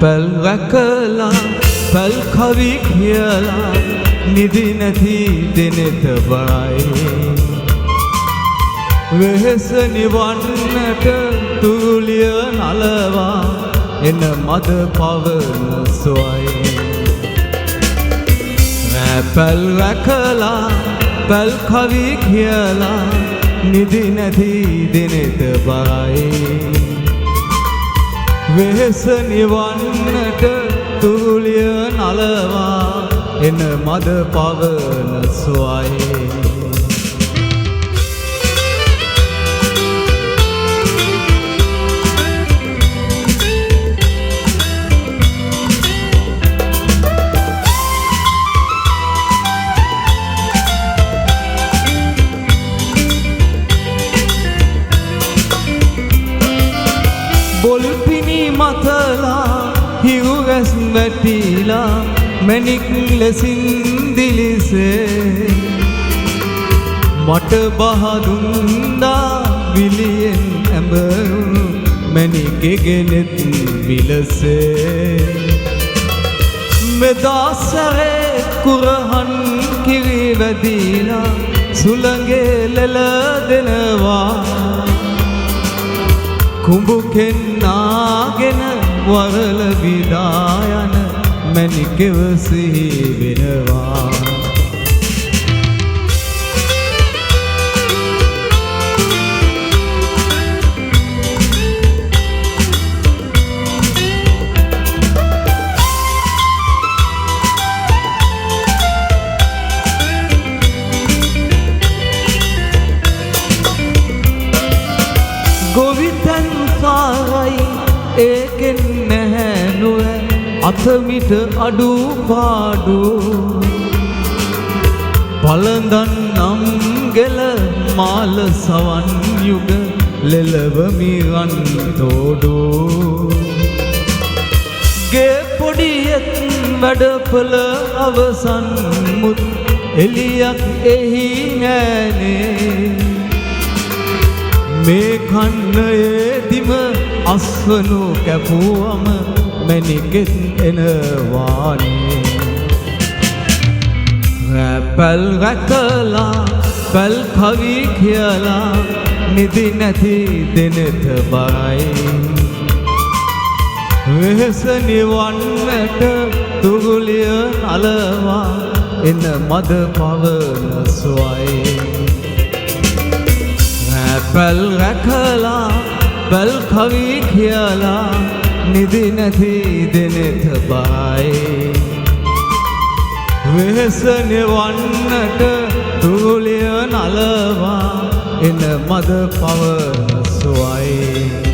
පැල් රැකලා පැල් කවි කියලා නිදි නැති දිනෙත බයි වෙහෙස නිවන්නට තුරුලිය නලවා එන මද පවන සොයි පැල් රැකලා පැල් කවි කියලා නිදි නැති දිනෙත බයි වෙහෙස නිවන්නට තුරුලිය නලවා එන මද පවන සොයි බොල්පිනි මතලා හිරු රැස් වැටිලා මැණික් ලෙසින් දිලිසේ මට බහදුන්දා විලියෙන් ඇඹරුණු මැණිකෙගෙනෙත් විලසේ මෙදා සැරේ කුරහන් කිරි වැදිලා සුළඟේ ලෙල දෙනවා කුඹුකෙන් නාගෙන වරල විදායන මැණිකෙව සිහි වෙනවා ගොවිතැන් සාරයි ඒකෙන් නැහැ නුව අතමිට අඩු පාඩු පළඳන් නම් ගෙල මාල සවන් යුග ලෙලවමි රන් තෝඩු ගේ පොඩියෙත් වැඩපල අවසන් මුත් එලියක් එහි නෑනේ මේ කන්නයේදිම අස්වනු කැපුවම මැණිකෙත් එනවානේ පැල් රැකලා පැල් කවි කියලා නිදි නැති දිනෙත බයි වෙහෙස නිවන්නට තුරුලිය නලවා එන මද පවන සොයි පැල් රැකලා පැල් කවි කියලා නිදි නැති දිනෙත බයි වෙහෙස නිවන්නට තුරුලිය නලවා එන මද පවන සොයි